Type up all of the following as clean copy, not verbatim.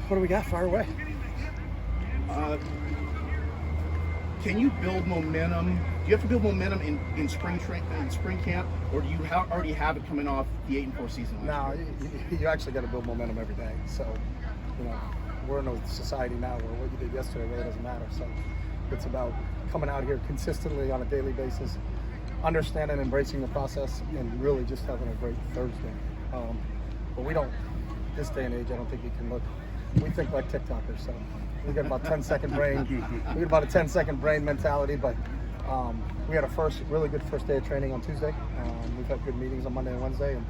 What do we got? Fire away. Can you build momentum? Do you have to build momentum in spring camp, or do you already have it coming off the 8-4 season last year? You actually got to build momentum every day. So, we're in a society now where what you did yesterday really doesn't matter. So, it's about coming out here consistently on a daily basis, understanding and embracing the process, and really just having a great Thursday. But we don't, this day and age, I don't think you can look. We think like TikTokers, so we got about 10-second brain. We got about a 10-second brain mentality, but we had a really good first day of training on Tuesday. We've had good meetings on Monday and Wednesday, and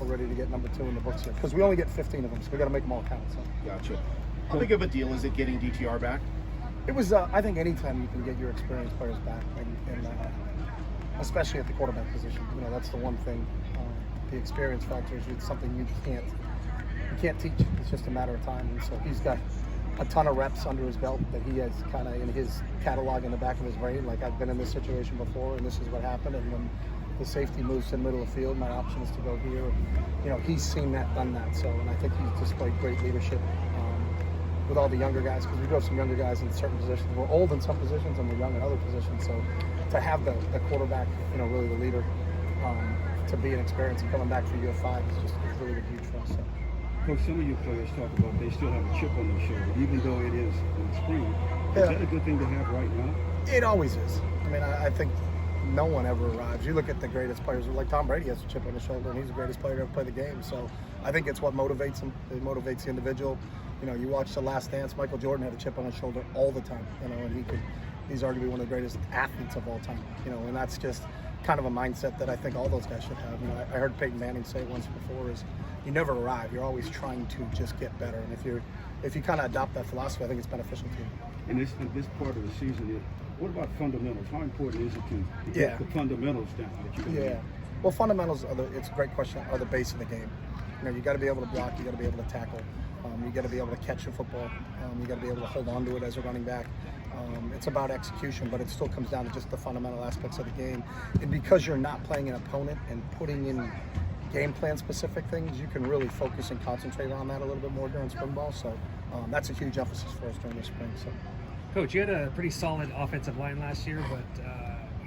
we're ready to get number 2 in the books here because we only get 15 of them, so we got to make them all count. So. Gotcha. How big of a deal is it getting DTR back? It was, I think, anytime you can get your experienced players back, and especially at the quarterback position, that's the one thing. The experience factor is something you can't teach. It's just a matter of time. And so he's got a ton of reps under his belt that he has kind of in his catalog in the back of his brain. Like, I've been in this situation before, and this is what happened. And when the safety moves to the middle of the field, my option is to go here. And, he's seen that, done that. So, and I think he's displayed great leadership with all the younger guys, because we do have some younger guys in certain positions. We're old in some positions and we're young in other positions. So to have the quarterback, really the leader, to be an experience and coming back for year 5 is really huge for us. So. Coach, some of your players talk about they still have a chip on their shoulder, even though it is in spring. Is that a good thing to have right now? It always is. I mean, I think no one ever arrives. You look at the greatest players, like Tom Brady has a chip on his shoulder, and he's the greatest player to ever play the game. So I think it's what motivates him. It motivates the individual. You watch The Last Dance, Michael Jordan had a chip on his shoulder all the time, and he's arguably one of the greatest athletes of all time, and that's just kind of a mindset that I think all those guys should have. I heard Peyton Manning say it once before, is you never arrive. You're always trying to just get better. And if you kind of adopt that philosophy, I think it's beneficial to you. In this part of the season, what about fundamentals? How important is it to get the fundamentals down? Well, fundamentals it's a great question, are the base of the game. You got to be able to block, you got to be able to tackle, you got to be able to catch a football, you got to be able to hold on to it as a running back. It's about execution, but it still comes down to just the fundamental aspects of the game. And because you're not playing an opponent and putting in game plan specific things, you can really focus and concentrate on that a little bit more during spring ball. So that's a huge emphasis for us during the spring. So, Coach, you had a pretty solid offensive line last year, but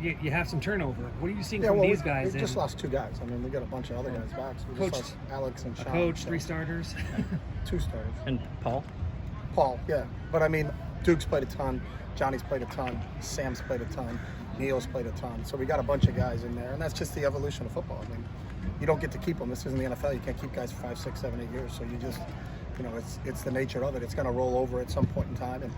you have some turnover. What are you seeing from these guys? We just lost 2 guys. I mean, we got a bunch of other guys back. So we just lost Alex and Sean. Coach, 3 starters? 2 starters. And Paul, yeah. But I mean, Duke's played a ton. Johnny's played a ton. Sam's played a ton. Neil's played a ton. So we got a bunch of guys in there, and that's just the evolution of football. I mean, you don't get to keep them. This isn't the NFL. You can't keep guys for 5, 6, 7, 8 years. So you just, it's the nature of it. It's going to roll over at some point in time, and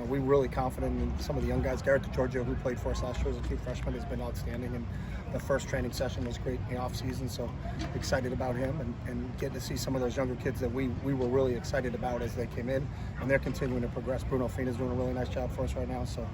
we're really confident in some of the young guys. Garrett DeGiorgio, who played for us last year as a true freshman, has been outstanding, and the first training session was great in the off season. So excited about him and getting to see some of those younger kids that we were really excited about as they came in, and they're continuing to progress. Bruno Fina's doing a really nice job for us right now. So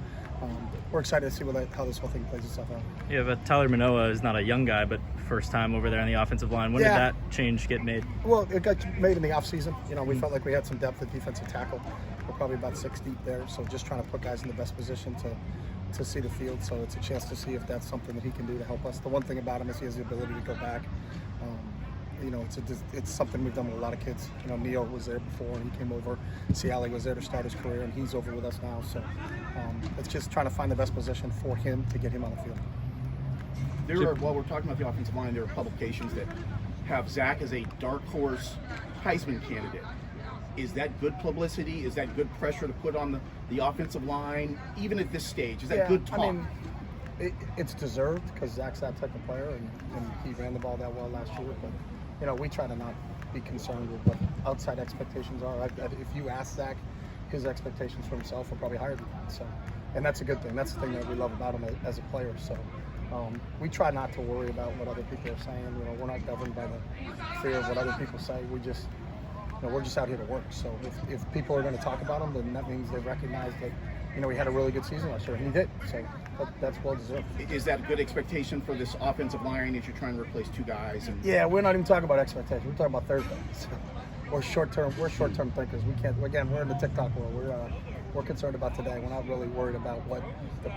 we're excited to see how this whole thing plays itself out. Yeah, but Tyler Manoa is not a young guy, but first time over there on the offensive line. When did that change get made? Well, it got made in the offseason. We felt like we had some depth at defensive tackle. We're probably about 6 deep there, so just trying to put guys in the best position to see the field. So it's a chance to see if that's something that he can do to help us. The one thing about him is he has the ability to go back. It's something we've done with a lot of kids. Neil was there before, and he came over. Ciali was there to start his career, and he's over with us now. So it's just trying to find the best position for him to get him on the field. While we're talking about the offensive line, there are publications that have Zach as a dark horse Heisman candidate. Is that good publicity? Is that good pressure to put on the offensive line, even at this stage? Is that good talk? I mean, it's deserved because Zach's that type of player, and he ran the ball that well last year. But, we try to not be concerned with what outside expectations are. If you ask Zach, his expectations for himself are probably higher than that. So, and that's a good thing. That's the thing that we love about him as a player. So we try not to worry about what other people are saying. We're not governed by the fear of what other people say. We're just out here to work. So if people are going to talk about him, then that means they recognize that, he had a really good season last year, and he did. So that's well deserved. Is that a good expectation for this offensive line as you're trying to replace 2 guys? Yeah, we're not even talking about expectations. We're talking about Thursday. So we're short-term thinkers. We can't. Again, we're in the TikTok world. We're concerned about today. We're not really worried about what the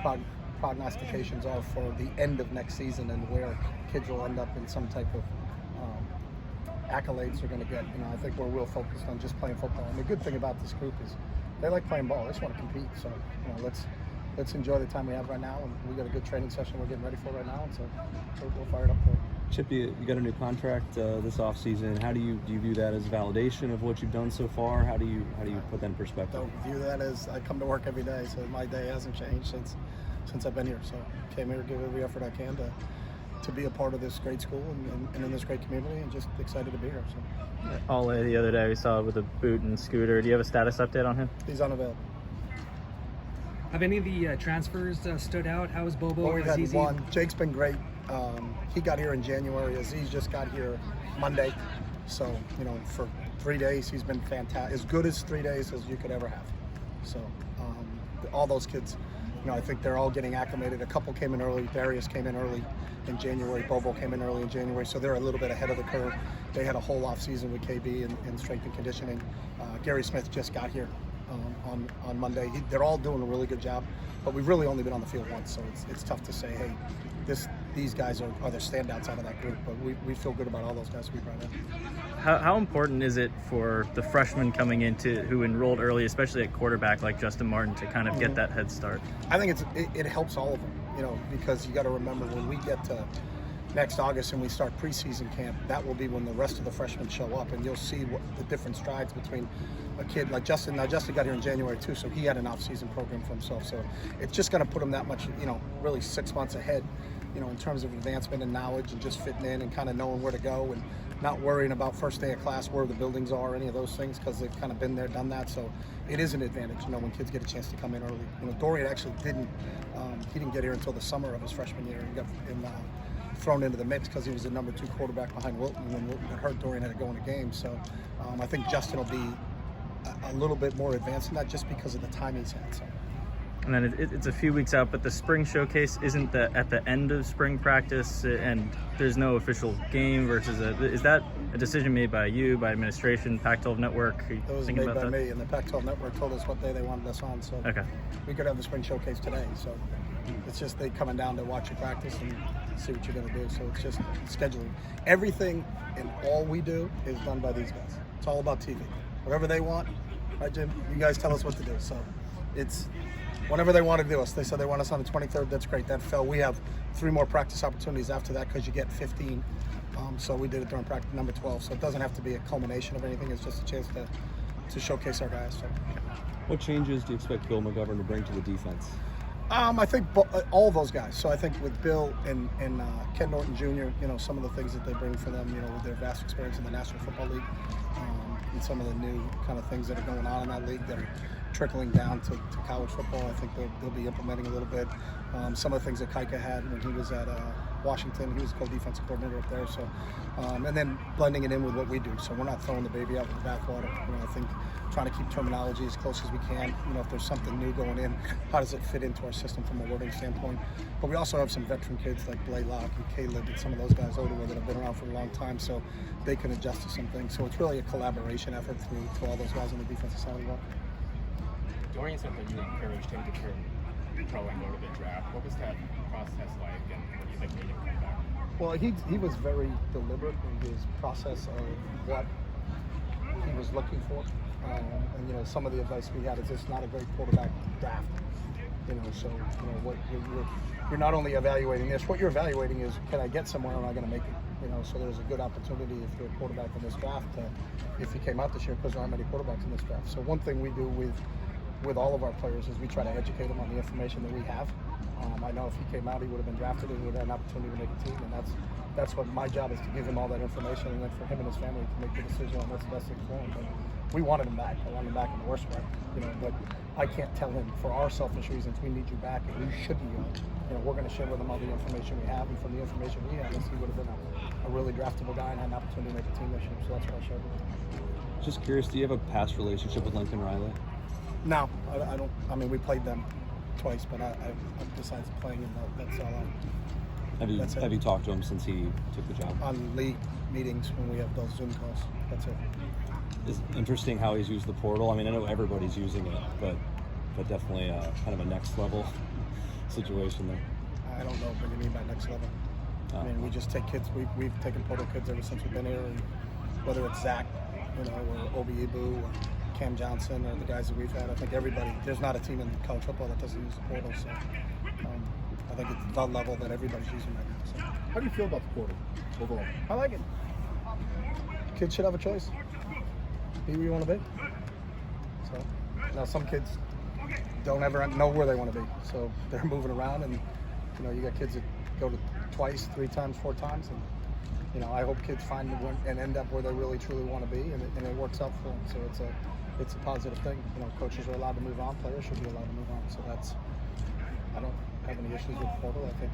prognostications are for the end of next season and where kids will end up in some type of accolades they're going to get. You know, I think we're real focused on just playing football. And the good thing about this group is they like playing ball. They just want to compete. So, you know, let's enjoy the time we have right now. And we got a good training session we're getting ready for right now. And so we'll fire it up for it. Chip, you got a new contract this offseason. How do you view that as validation of what you've done so far? How do you put that in perspective? Don't view that as I come to work every day, so my day hasn't changed since I've been here. So came here to give every effort I can to be a part of this great school and in this great community, and just excited to be here. So. All the other day we saw with a boot and scooter. Do you have a status update on him? He's unavailable. Have any of the transfers stood out? How is Bobo? Well, we've had one. Jake's been great. He got here in January. Aziz just got here Monday. So, you know, for 3 days, he's been fantastic. As good as 3 days as you could ever have. So, all those kids, you know, I think they're all getting acclimated. A couple came in early. Darius came in early in January. Bobo came in early in January. So they're a little bit ahead of the curve. They had a whole off season with KB and strength and conditioning. Gary Smith just got here on Monday. They're all doing a really good job, but we've really only been on the field once. So it's tough to say, hey, these guys are the standouts out of that group, but we feel good about all those guys we brought in. How important is it for the freshmen coming into who enrolled early, especially at quarterback like Justin Martin, to kind of get that head start? I think it helps all of them, you know, because you got to remember when we get to next August and we start preseason camp, that will be when the rest of the freshmen show up, and you'll see what the different strides between a kid like Justin. Now Justin got here in January too, so he had an off-season program for himself. So it's just going to put him that much, you know, really 6 months ahead, you know, in terms of advancement and knowledge and just fitting in and kind of knowing where to go and not worrying about first day of class where the buildings are, any of those things, because they've kind of been there, done that. So it is an advantage, you know, when kids get a chance to come in early. You know, Dorian actually didn't get here until the summer of his freshman year. He got thrown into the mix because he was the number 2 quarterback behind Wilton. And when Wilton got hurt, Dorian had to go in a game. So I think Justin will be a little bit more advanced in that just because of the time he's had. So. And then it's a few weeks out, but the spring showcase isn't at the end of spring practice, and there's no official game versus is that a decision made by you, by administration, Pac-12 Network? It was made by me, and the Pac-12 Network told us what day they wanted us on, so okay. We could have the spring showcase today. So it's just they coming down to watch you practice and see what you're going to do. So it's just scheduling. Everything and all we do is done by these guys. It's all about TV. Whatever they want, right, Jim? You guys tell us what to do. So it's whenever they want to do us. They said they want us on the 23rd. That's great. That fell. We have 3 more practice opportunities after that because you get 15. So we did it during practice number 12. So it doesn't have to be a culmination of anything. It's just a chance to showcase our guys. So. What changes do you expect Bill McGovern to bring to the defense? I think all of those guys. So I think with Bill and Ken Norton Jr., you know, some of the things that they bring for them, you know, with their vast experience in the National Football League, and some of the new kind of things that are going on in that league that are trickling down to college football. I think they'll be implementing a little bit. Some of the things that Kaika had when he was at Washington, he was co-defensive coordinator up there. So, and then blending it in with what we do. So we're not throwing the baby out with the bathwater. You know, I think trying to keep terminology as close as we can. You know, if there's something new going in, how does it fit into our system from a wording standpoint? But we also have some veteran kids like Blaylock and Caleb and some of those guys older that have been around for a long time, so they can adjust to some things. So it's really a collaboration effort through all those guys on the defensive side of the ball. Dorian said that you encouraged him to turn pro and go to the draft. What was that process like, and what do you think made him come back? Well, he was very deliberate in his process of what he was looking for. And, you know, some of the advice we had is it's not a great quarterback draft. You know, so, you know, what you're not only evaluating this, what you're evaluating is, can I get somewhere or am I going to make it? You know, so there's a good opportunity if you're a quarterback in this draft, if he came out this year, because there aren't many quarterbacks in this draft. So one thing we do with all of our players is we try to educate them on the information that we have. I know if he came out, he would have been drafted and would have had an opportunity to make a team, and that's what my job is, to give him all that information, and then for him and his family to make the decision on what's the best thing for him. But we wanted him back. I wanted him back in the worst way, you know. But I can't tell him, for our selfish reasons, we need you back, and you should be going. You know, we're going to share with him all the information we have, and from the information we have, he would have been a really draftable guy and had an opportunity to make a team this year. So that's what I shared with him. Just curious, do you have a past relationship with Lincoln Riley? No, I don't. I mean, we played them twice, but besides playing, that's all Have you talked to him since he took the job? On league meetings when we have those Zoom calls. That's it. It's interesting how he's used the portal. I mean, I know everybody's using it, but definitely kind of a next level situation there. I don't know what you mean by next level. I mean, we just take kids. We've taken portal kids ever since we've been here, and whether it's Zach, or Obi Ibu, or Cam Johnson, or the guys that we've had. I think everybody. There's not a team in college football that doesn't use the portal. So I think it's the level that everybody's using right now. So How do you feel about the portal overall? I like it. Kids should have a choice. Be where you want to be. So now some kids don't ever know where they want to be, so they're moving around, and you got kids that go to twice, 3 times, 4 times, and I hope kids find one and end up where they really truly want to be, and it works out for them. So it's a positive thing. Coaches are allowed to move on, players should be allowed to move on. So I don't have any issues with the portal. I think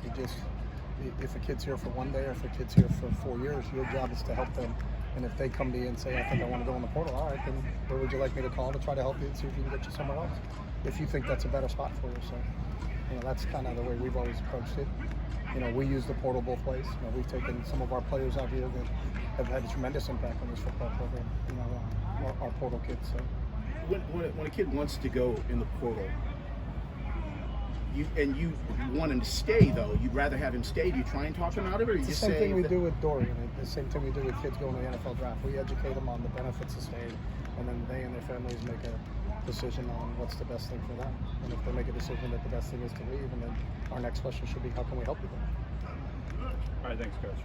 if a kid's here for 1 day or if a kid's here for 4 years, your job is to help them. And if they come to you and say, I think I want to go in the portal, all right, then where would you like me to call to try to help you and see if we can get you somewhere else? If you think that's a better spot for you. So, that's kind of the way we've always approached it. We use the portal both ways. We've taken some of our players out here that have had a tremendous impact on this football program, our portal kids. So. When a kid wants to go in the portal, you want him to stay, though, you'd rather have him stay. Do you try and talk him out of it, or you It's just the same say thing we do with Dorian. The same thing we do with kids going to the NFL draft. We educate them on the benefits of staying, and then they and their families make a decision on what's the best thing for them. And if they make a decision that the best thing is to leave, and then our next question should be, how can we help you then? All right, thanks, Coach.